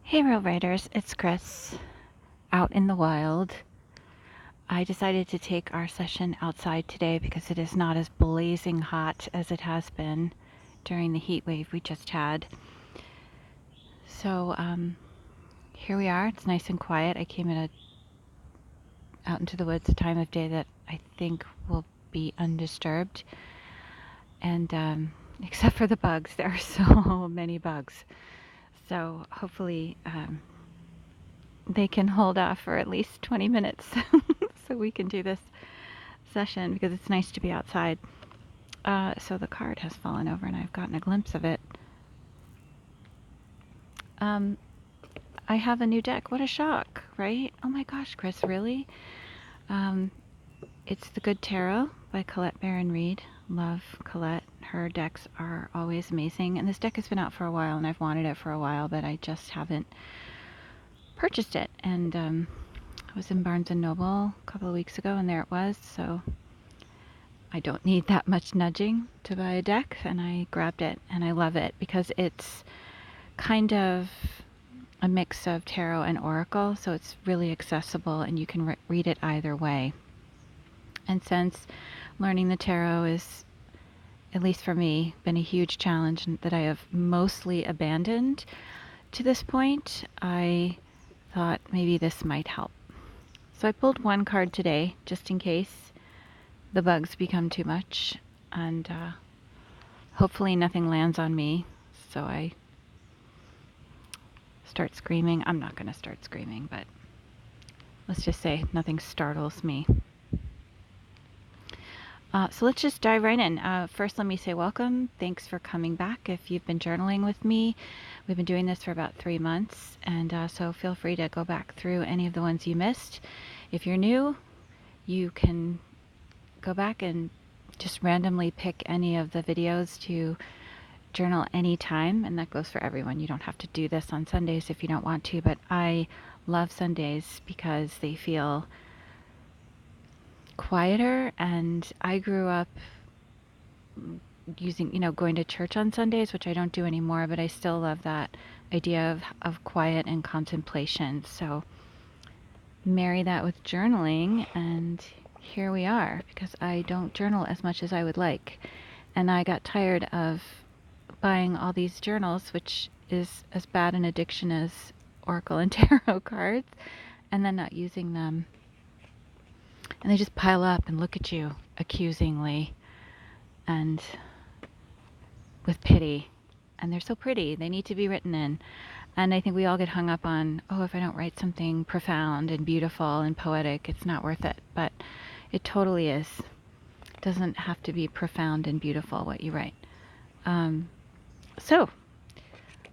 Hey Real Writers, it's Chris, out in the wild. I decided to take our session outside today because it is not as blazing hot as it has been during the heat wave we just had. So here we are. It's nice and quiet. I came out into the woods a time of day that I think will be undisturbed. And except for the bugs, there are so many bugs. So hopefully they can hold off for at least 20 minutes so we can do this session because it's nice to be outside. So the card has fallen over and I've gotten a glimpse of it. I have a new deck. What a shock, right? Oh my gosh, Chris, really? It's The Good Tarot by Colette Baron Reid. Love Colette. Her decks are always amazing. And this deck has been out for a while and I've wanted it for a while, but I just haven't purchased it. And I was in Barnes & Noble a couple of weeks ago and there it was. So I don't need that much nudging to buy a deck, and I grabbed it and I love it because it's kind of a mix of tarot and oracle, so it's really accessible and you can read it either way. And since learning the tarot is, at least for me, been a huge challenge that I have mostly abandoned to this point, I thought maybe this might help. So I pulled one card today just in case the bugs become too much, and hopefully nothing lands on me so I start screaming. I'm not going to start screaming, but let's just say nothing startles me. So let's just dive right in. First, let me say welcome. Thanks for coming back. If you've been journaling with me, we've been doing this for about 3 months, and so feel free to go back through any of the ones you missed. If you're new, you can go back and just randomly pick any of the videos to journal anytime, and that goes for everyone. You don't have to do this on Sundays if you don't want to, but I love Sundays because they feel quieter, and I grew up going to church on Sundays, which I don't do anymore, but I still love that idea of quiet and contemplation. So marry that with journaling, and here we are, because I don't journal as much as I would like. And I got tired of buying all these journals, which is as bad an addiction as oracle and tarot cards, and then not using them. And they just pile up and look at you accusingly and with pity. And they're so pretty. They need to be written in. And I think we all get hung up on, oh, if I don't write something profound and beautiful and poetic, it's not worth it. But it totally is. It doesn't have to be profound and beautiful what you write. So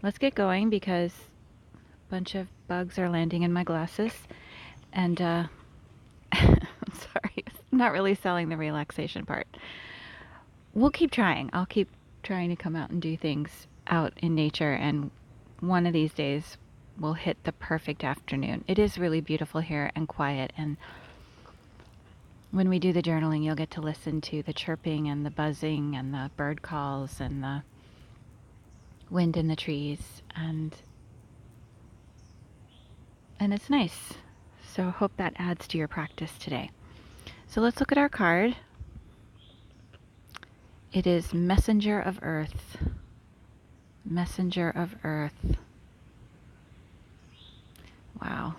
let's get going because a bunch of bugs are landing in my glasses. And I'm sorry, I'm not really selling the relaxation part. We'll keep trying. I'll keep trying to come out and do things out in nature, and one of these days we'll hit the perfect afternoon. It is really beautiful here and quiet, and when we do the journaling, you'll get to listen to the chirping and the buzzing and the bird calls and the wind in the trees, and it's nice. So hope that adds to your practice today. So let's look at our card. It is Messenger of Earth. Messenger of Earth. Wow.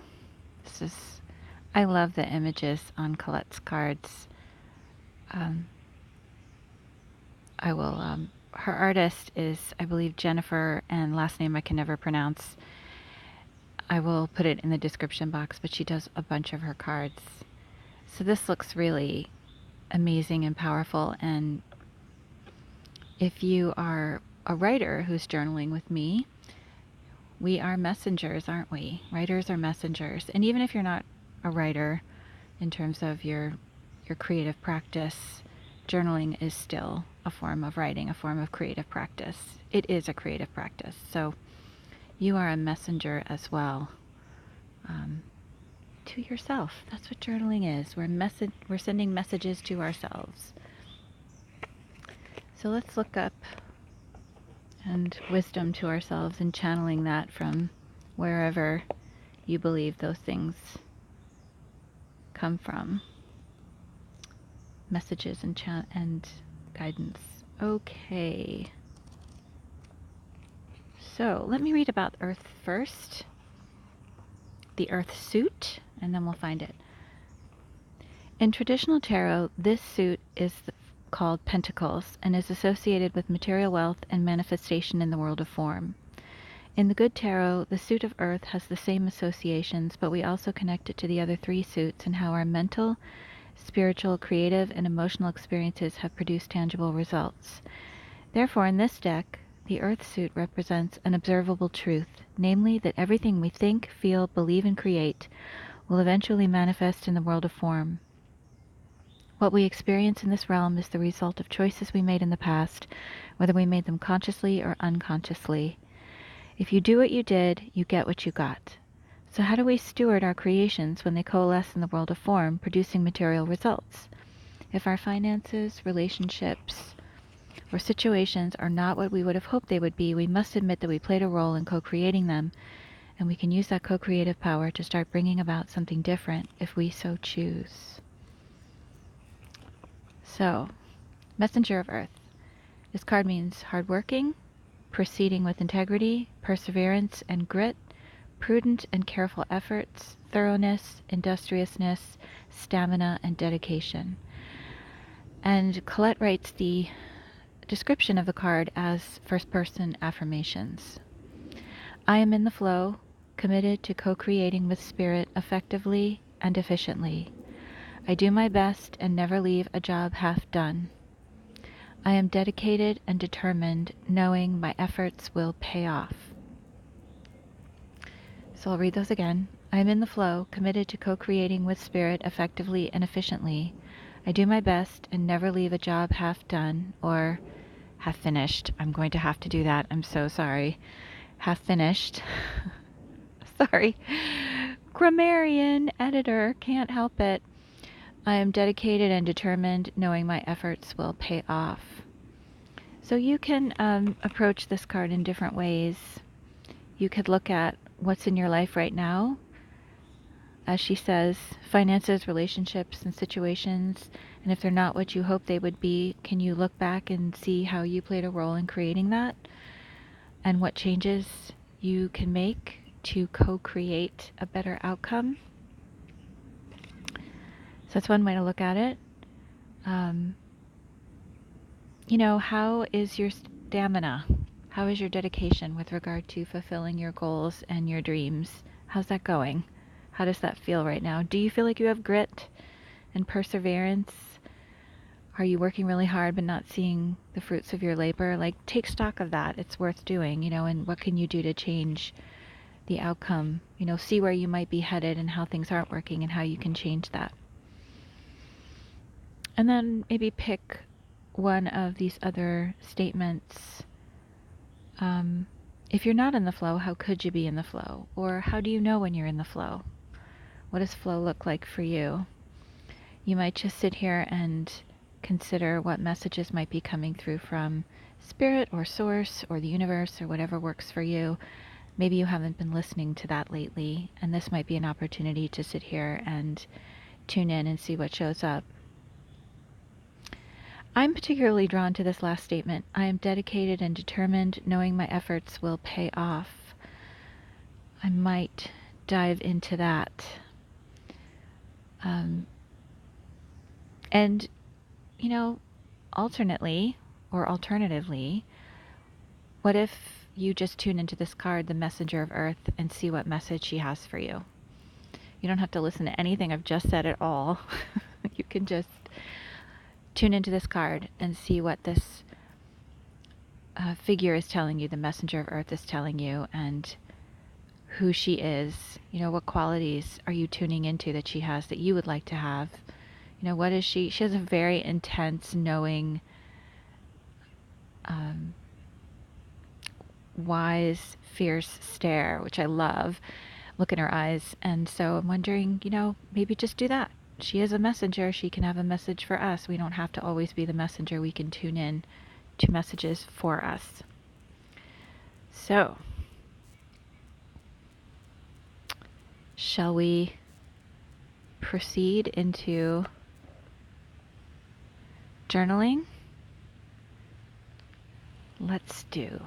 I love the images on Colette's cards. Her artist is, I believe, Jennifer, and last name I can never pronounce. I will put it in the description box, but she does a bunch of her cards. So this looks really amazing and powerful. And if you are a writer who's journaling with me, we are messengers, aren't we? Writers are messengers. And even if you're not a writer in terms of your creative practice, journaling is still a form of writing, a form of creative practice. It is a creative practice. So you are a messenger as well, to yourself. That's what journaling is. We're sending messages to ourselves. So let's look up and wisdom to ourselves and channeling that from wherever you believe those things come from. Messages and guidance. Okay. So let me read about Earth first. The Earth suit, and then we'll find it. In traditional tarot, this suit is called Pentacles and is associated with material wealth and manifestation in the world of form. In the good tarot, the suit of Earth has the same associations, but we also connect it to the other three suits and how our mental, spiritual, creative, and emotional experiences have produced tangible results. Therefore, in this deck, the Earth suit represents an observable truth, namely that everything we think, feel, believe, and create will eventually manifest in the world of form. What we experience in this realm is the result of choices we made in the past, whether we made them consciously or unconsciously. If you do what you did, you get what you got. So how do we steward our creations when they coalesce in the world of form, producing material results? If our finances, relationships, or situations are not what we would have hoped they would be, we must admit that we played a role in co-creating them, and we can use that co-creative power to start bringing about something different if we so choose. So, Messenger of Earth. This card means hardworking, proceeding with integrity, perseverance and grit, prudent and careful efforts, thoroughness, industriousness, stamina, and dedication. And Colette writes the description of the card as first-person affirmations. I am in the flow, committed to co-creating with spirit effectively and efficiently. I do my best and never leave a job half done. I am dedicated and determined, knowing my efforts will pay off. So I'll read those again. I am in the flow, committed to co-creating with spirit effectively and efficiently. I do my best and never leave a job half done or half finished. I'm going to have to do that. I'm so sorry. Half finished. Sorry. Grammarian, editor, can't help it. I am dedicated and determined, knowing my efforts will pay off. So you can approach this card in different ways. You could look at what's in your life right now. As she says, finances, relationships, and situations. And if they're not what you hope they would be, can you look back and see how you played a role in creating that? And what changes you can make to co-create a better outcome? So that's one way to look at it. How is your stamina? How is your dedication with regard to fulfilling your goals and your dreams? How's that going? How does that feel right now? Do you feel like you have grit and perseverance? Are you working really hard but not seeing the fruits of your labor? Like, take stock of that. It's worth doing, and what can you do to change the outcome? See where you might be headed and how things aren't working and how you can change that. And then maybe pick one of these other statements. If you're not in the flow, how could you be in the flow? Or how do you know when you're in the flow? What does flow look like for you? You might just sit here and consider what messages might be coming through from spirit or source or the universe or whatever works for you. Maybe you haven't been listening to that lately, and this might be an opportunity to sit here and tune in and see what shows up. I'm particularly drawn to this last statement. I am dedicated and determined, knowing my efforts will pay off. I might dive into that. And, alternatively, what if you just tune into this card, the Messenger of Earth, and see what message she has for you? You don't have to listen to anything I've just said at all. You can just tune into this card and see what this figure is telling you, the Messenger of Earth is telling you, and who she is. What qualities are you tuning into that she has that you would like to have? What is she? She has a very intense, knowing, wise, fierce stare, which I love. Look in her eyes. And so I'm wondering, maybe just do that. She is a messenger. She can have a message for us. We don't have to always be the messenger. We can tune in to messages for us. So, Shall we proceed into journaling? Let's do.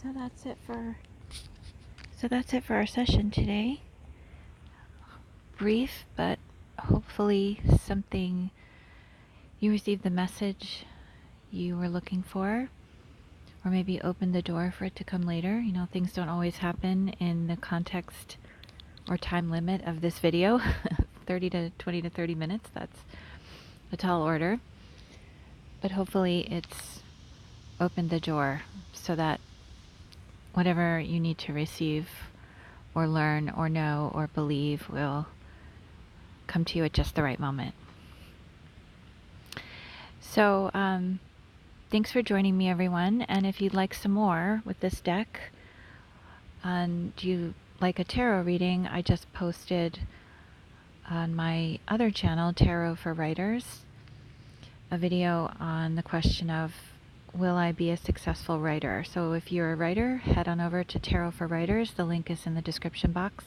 So that's it for our session today. Brief, but hopefully something you received the message you were looking for, or maybe opened the door for it to come later. You know, things don't always happen in the context or time limit of this video. 20 to 30 minutes, that's a tall order. But hopefully it's opened the door so that whatever you need to receive or learn or know or believe will come to you at just the right moment. So thanks for joining me, everyone. And if you'd like some more with this deck, and you like a tarot reading, I just posted on my other channel, Tarot for Writers, a video on the question of, will I be a successful writer? So if you're a writer, head on over to Tarot for Writers. The link is in the description box,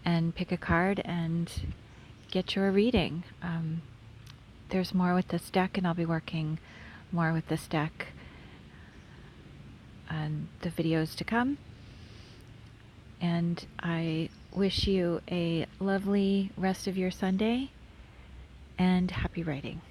and pick a card and get your reading. There's more with this deck, and I'll be working more with this deck on the videos to come. And I wish you a lovely rest of your Sunday, and happy writing.